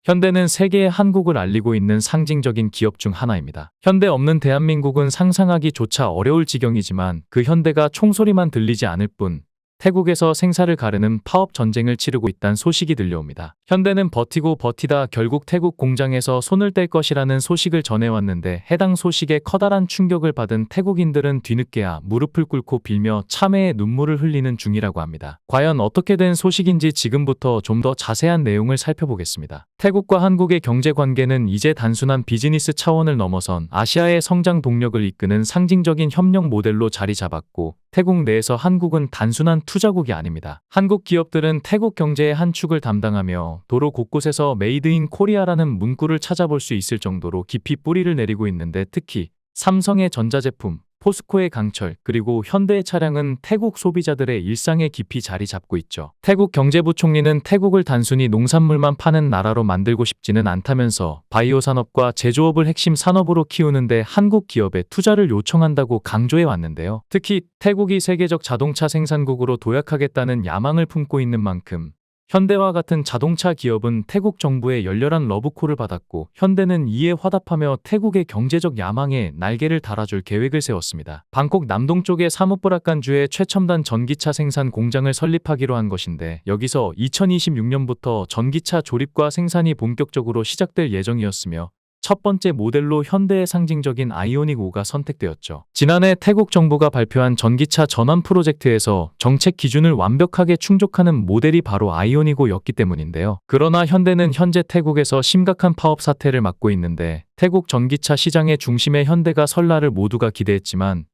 현대는 세계에 한국을 알리고 있는 상징적인 기업 중 하나입니다. 현대 없는 대한민국은 상상하기조차 어려울 지경이지만 그 현대가 총소리만 들리지 않을 뿐 태국에서 생사를 가르는 파업 전쟁을 치르고 있다는 소식이 들려옵니다. 현대는 버티고 버티다 결국 태국 공장에서 손을 뗄 것이라는 소식을 전해왔는데 해당 소식에 커다란 충격을 받은 태국인들은 뒤늦게야 무릎을 꿇고 빌며 참회의 눈물을 흘리는 중이라고 합니다. 과연 어떻게 된 소식인지 지금부터 좀 더 자세한 내용을 살펴보겠습니다. 태국과 한국의 경제 관계는 이제 단순한 비즈니스 차원을 넘어선 아시아의 성장 동력을 이끄는 상징적인 협력 모델로 자리 잡았고 태국 내에서 한국은 단순한 투자국이 아닙니다. 한국 기업들은 태국 경제의 한 축을 담당하며 도로 곳곳에서 메이드 인 코리아라는 문구를 찾아볼 수 있을 정도로 깊이 뿌리를 내리고 있는데 특히 삼성의 전자제품, 포스코의 강철, 그리고 현대의 차량은 태국 소비자들의 일상에 깊이 자리 잡고 있죠. 태국 경제부총리는 태국을 단순히 농산물만 파는 나라로 만들고 싶지는 않다면서 바이오 산업과 제조업을 핵심 산업으로 키우는데 한국 기업에 투자를 요청한다고 강조해 왔는데요. 특히 태국이 세계적 자동차 생산국으로 도약하겠다는 야망을 품고 있는 만큼 현대와 같은 자동차 기업은 태국 정부의 열렬한 러브콜을 받았고 현대는 이에 화답하며 태국의 경제적 야망에 날개를 달아줄 계획을 세웠습니다. 방콕 남동쪽의 사무프라칸주에 최첨단 전기차 생산 공장을 설립하기로 한 것인데 여기서 2026년부터 전기차 조립과 생산이 본격적으로 시작될 예정이었으며 첫 번째 모델로 현대의 상징적인 아이오닉 5가 선택되었죠. 지난해 태국 정부가 발표한 전기차 전환 프로젝트에서 정책 기준을 완벽하게 충족하는 모델이 바로 아이오닉 5였기 때문인데요. 그러나 현대는 현재 태국에서 심각한 파업 사태를 맞고 있는데 태국 전기차 시장의 중심에 현대가 설 날을 모두가 기대했지만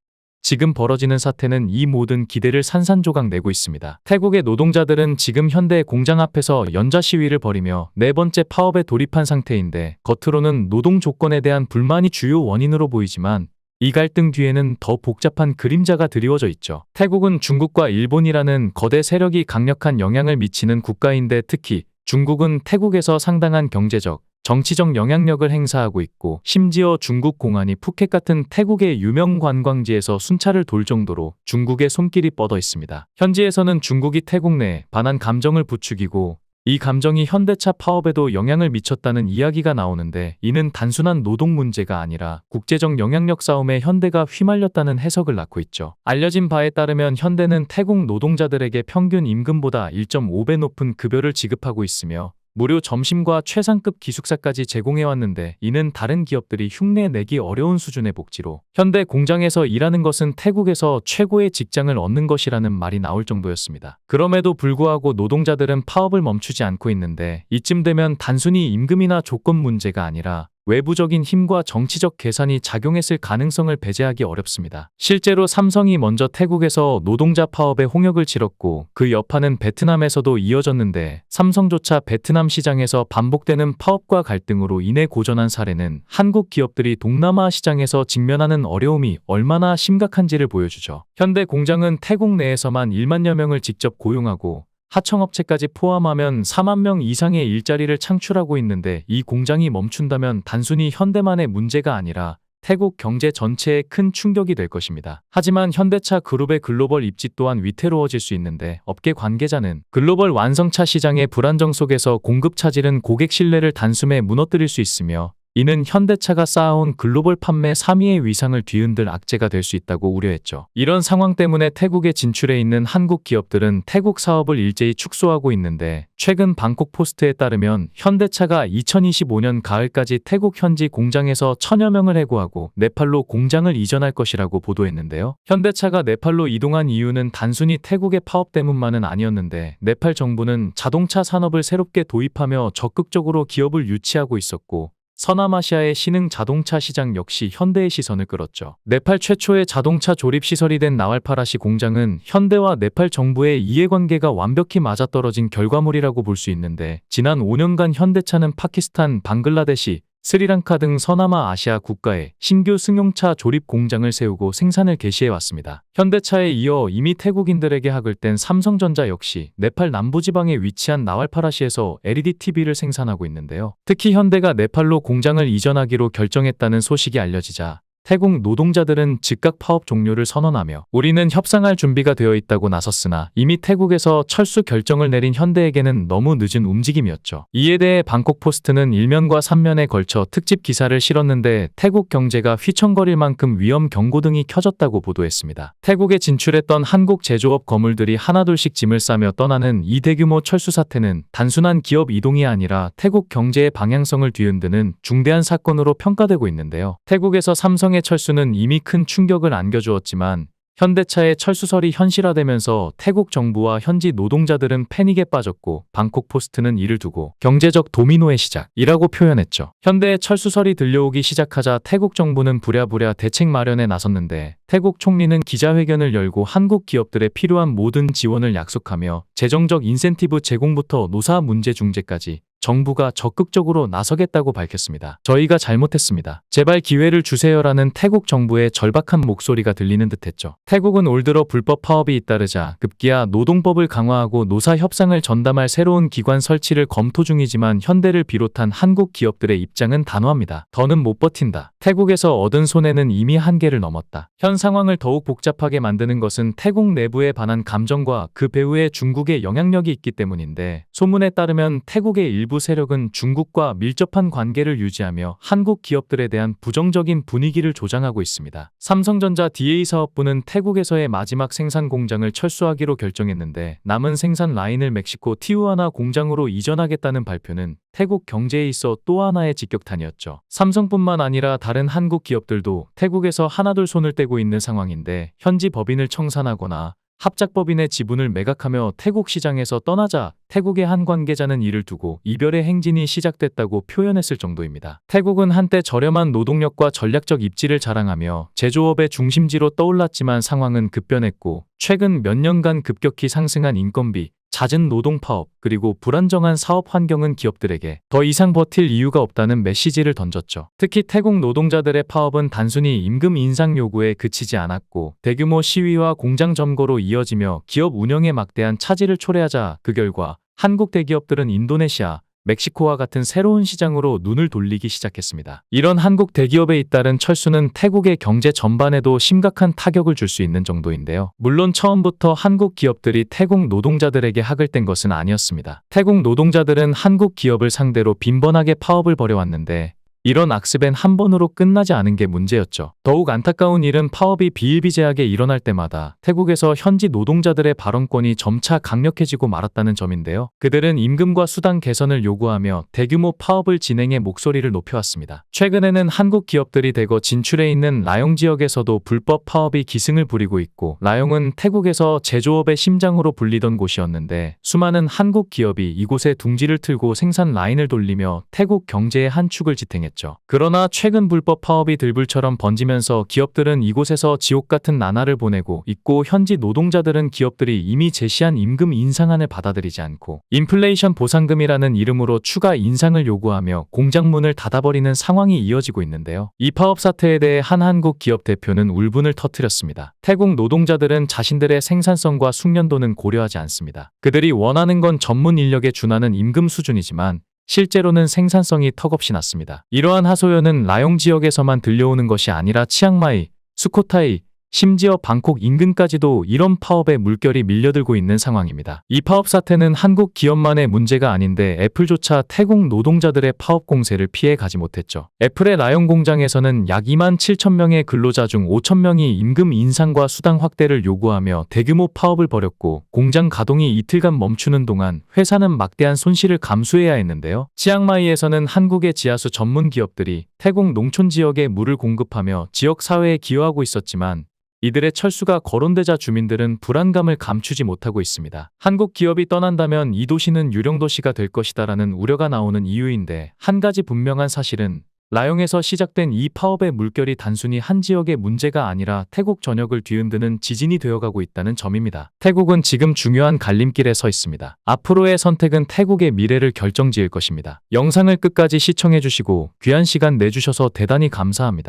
지금 벌어지는 사태는 이 모든 기대를 산산조각 내고 있습니다. 태국의 노동자들은 지금 현대 공장 앞에서 연좌 시위를 벌이며 네 번째 파업에 돌입한 상태인데 겉으로는 노동 조건에 대한 불만이 주요 원인으로 보이지만 이 갈등 뒤에는 더 복잡한 그림자가 드리워져 있죠. 태국은 중국과 일본이라는 거대 세력이 강력한 영향을 미치는 국가인데 특히 중국은 태국에서 상당한 경제적, 정치적 영향력을 행사하고 있고 심지어 중국 공안이 푸켓 같은 태국의 유명 관광지에서 순찰을 돌 정도로 중국의 손길이 뻗어 있습니다. 현지에서는 중국이 태국 내에 반한 감정을 부추기고 이 감정이 현대차 파업에도 영향을 미쳤다는 이야기가 나오는데 이는 단순한 노동 문제가 아니라 국제적 영향력 싸움에 현대가 휘말렸다는 해석을 낳고 있죠. 알려진 바에 따르면 현대는 태국 노동자들에게 평균 임금보다 1.5배 높은 급여를 지급하고 있으며 무료 점심과 최상급 기숙사까지 제공해왔는데 이는 다른 기업들이 흉내내기 어려운 수준의 복지로 현대 공장에서 일하는 것은 태국에서 최고의 직장을 얻는 것이라는 말이 나올 정도였습니다. 그럼에도 불구하고 노동자들은 파업을 멈추지 않고 있는데 이쯤 되면 단순히 임금이나 조건 문제가 아니라 외부적인 힘과 정치적 계산이 작용했을 가능성을 배제하기 어렵습니다. 실제로 삼성이 먼저 태국에서 노동자 파업에 홍역을 치렀고 그 여파는 베트남에서도 이어졌는데 삼성조차 베트남 시장에서 반복되는 파업과 갈등으로 인해 고전한 사례는 한국 기업들이 동남아 시장에서 직면하는 어려움이 얼마나 심각한지를 보여주죠. 현대 공장은 태국 내에서만 1만여 명을 직접 고용하고 하청업체까지 포함하면 4만 명 이상의 일자리를 창출하고 있는데 이 공장이 멈춘다면 단순히 현대만의 문제가 아니라 태국 경제 전체에 큰 충격이 될 것입니다. 하지만 현대차 그룹의 글로벌 입지 또한 위태로워질 수 있는데 업계 관계자는 글로벌 완성차 시장의 불안정 속에서 공급 차질은 고객 신뢰를 단숨에 무너뜨릴 수 있으며 이는 현대차가 쌓아온 글로벌 판매 3위의 위상을 뒤흔들 악재가 될 수 있다고 우려했죠. 이런 상황 때문에 태국에 진출해 있는 한국 기업들은 태국 사업을 일제히 축소하고 있는데 최근 방콕 포스트에 따르면 현대차가 2025년 가을까지 태국 현지 공장에서 1000여 명을 해고하고 네팔로 공장을 이전할 것이라고 보도했는데요. 현대차가 네팔로 이동한 이유는 단순히 태국의 파업 때문만은 아니었는데 네팔 정부는 자동차 산업을 새롭게 도입하며 적극적으로 기업을 유치하고 있었고 서남아시아의 신흥 자동차 시장 역시 현대의 시선을 끌었죠. 네팔 최초의 자동차 조립 시설이 된 나왈파라시 공장은 현대와 네팔 정부의 이해관계가 완벽히 맞아떨어진 결과물이라고 볼 수 있는데 지난 5년간 현대차는 파키스탄, 방글라데시, 스리랑카 등 서남아 아시아 국가에 신규 승용차 조립 공장을 세우고 생산을 개시해왔습니다. 현대차에 이어 이미 태국인들에게 학을 뗀 삼성전자 역시 네팔 남부지방에 위치한 나왈파라시에서 LED TV를 생산하고 있는데요. 특히 현대가 네팔로 공장을 이전하기로 결정했다는 소식이 알려지자 태국 노동자들은 즉각 파업 종료를 선언하며 우리는 협상할 준비가 되어 있다고 나섰으나 이미 태국에서 철수 결정을 내린 현대에게는 너무 늦은 움직임이었죠. 이에 대해 방콕 포스트는 1면과 3면에 걸쳐 특집 기사를 실었는데 태국 경제가 휘청거릴 만큼 위험 경고 등이 켜졌다고 보도했습니다. 태국에 진출했던 한국 제조업 거물들이 하나둘씩 짐을 싸며 떠나는 이 대규모 철수 사태는 단순한 기업 이동이 아니라 태국 경제의 방향성을 뒤흔드는 중대한 사건으로 평가되고 있는데요. 태국에서 삼성의 철수는 이미 큰 충격을 안겨주었지만 현대차의 철수설이 현실화되면서 태국 정부와 현지 노동자들은 패닉에 빠졌고 방콕 포스트는 이를 두고 경제적 도미노의 시작이라고 표현했죠. 현대의 철수설이 들려오기 시작하자 태국 정부는 부랴부랴 대책 마련에 나섰는데 태국 총리는 기자회견을 열고 한국 기업들에 필요한 모든 지원을 약속하며 재정적 인센티브 제공부터 노사 문제 중재까지 정부가 적극적으로 나서겠다고 밝혔습니다. 저희가 잘못했습니다. 제발 기회를 주세요라는 태국 정부의 절박한 목소리가 들리는 듯했죠. 태국은 올 들어 불법 파업이 잇따르자 급기야 노동법을 강화하고 노사 협상을 전담할 새로운 기관 설치를 검토 중이지만 현대를 비롯한 한국 기업들의 입장은 단호합니다. 더는 못 버틴다. 태국에서 얻은 손해는 이미 한계를 넘었다. 현 상황을 더욱 복잡하게 만드는 것은 태국 내부에 반한 감정과 그 배후에 중국의 영향력이 있기 때문인데 소문에 따르면 태국의 일부 세력은 중국과 밀접한 관계를 유지하며 한국 기업들에 대한 부정적인 분위기를 조장하고 있습니다. 삼성전자 DA 사업부는 태국에서의 마지막 생산 공장을 철수하기로 결정했는데 남은 생산 라인을 멕시코 티우아나 공장으로 이전하겠다는 발표는 태국 경제에 있어 또 하나의 직격탄이었죠. 삼성뿐만 아니라 다른 한국 기업들도 태국에서 하나둘 손을 떼고 있는 상황인데 현지 법인을 청산하거나 합작법인의 지분을 매각하며 태국 시장에서 떠나자 태국의 한 관계자는 이를 두고 이별의 행진이 시작됐다고 표현했을 정도입니다. 태국은 한때 저렴한 노동력과 전략적 입지를 자랑하며 제조업의 중심지로 떠올랐지만 상황은 급변했고 최근 몇 년간 급격히 상승한 인건비, 잦은 노동 파업, 그리고 불안정한 사업 환경은 기업들에게 더 이상 버틸 이유가 없다는 메시지를 던졌죠. 특히 태국 노동자들의 파업은 단순히 임금 인상 요구에 그치지 않았고 대규모 시위와 공장 점거로 이어지며 기업 운영에 막대한 차질을 초래하자 그 결과 한국 대기업들은 인도네시아, 멕시코와 같은 새로운 시장으로 눈을 돌리기 시작했습니다. 이런 한국 대기업에 잇따른 철수는 태국의 경제 전반에도 심각한 타격을 줄 수 있는 정도인데요. 물론 처음부터 한국 기업들이 태국 노동자들에게 학을 뗀 것은 아니었습니다. 태국 노동자들은 한국 기업을 상대로 빈번하게 파업을 벌여왔는데 이런 악습엔 한 번으로 끝나지 않은 게 문제였죠. 더욱 안타까운 일은 파업이 비일비재하게 일어날 때마다 태국에서 현지 노동자들의 발언권이 점차 강력해지고 말았다는 점인데요. 그들은 임금과 수당 개선을 요구하며 대규모 파업을 진행해 목소리를 높여왔습니다. 최근에는 한국 기업들이 대거 진출해 있는 라용 지역에서도 불법 파업이 기승을 부리고 있고 라용은 태국에서 제조업의 심장으로 불리던 곳이었는데 수많은 한국 기업이 이곳에 둥지를 틀고 생산 라인을 돌리며 태국 경제의 한 축을 지탱했죠. 그러나 최근 불법 파업이 들불처럼 번지면서 기업들은 이곳에서 지옥 같은 나날을 보내고 있고 현지 노동자들은 기업들이 이미 제시한 임금 인상안을 받아들이지 않고 인플레이션 보상금이라는 이름으로 추가 인상을 요구하며 공장 문을 닫아버리는 상황이 이어지고 있는데요. 이 파업 사태에 대해 한 한국 기업 대표는 울분을 터뜨렸습니다. 태국 노동자들은 자신들의 생산성과 숙련도는 고려하지 않습니다. 그들이 원하는 건 전문 인력에 준하는 임금 수준이지만 실제로는 생산성이 턱없이 낮습니다. 이러한 하소연은 라용 지역에서만 들려오는 것이 아니라 치앙마이, 수코타이, 심지어 방콕 인근까지도 이런 파업의 물결이 밀려들고 있는 상황입니다. 이 파업 사태는 한국 기업만의 문제가 아닌데 애플조차 태국 노동자들의 파업 공세를 피해 가지 못했죠. 애플의 라용 공장에서는 약 2만 7천 명의 근로자 중 5천 명이 임금 인상과 수당 확대를 요구하며 대규모 파업을 벌였고 공장 가동이 이틀간 멈추는 동안 회사는 막대한 손실을 감수해야 했는데요. 치앙마이에서는 한국의 지하수 전문 기업들이 태국 농촌 지역에 물을 공급하며 지역 사회에 기여하고 있었지만 이들의 철수가 거론되자 주민들은 불안감을 감추지 못하고 있습니다. 한국 기업이 떠난다면 이 도시는 유령도시가 될 것이다라는 우려가 나오는 이유인데 한 가지 분명한 사실은 라용에서 시작된 이 파업의 물결이 단순히 한 지역의 문제가 아니라 태국 전역을 뒤흔드는 지진이 되어가고 있다는 점입니다. 태국은 지금 중요한 갈림길에 서 있습니다. 앞으로의 선택은 태국의 미래를 결정지을 것입니다. 영상을 끝까지 시청해주시고 귀한 시간 내주셔서 대단히 감사합니다.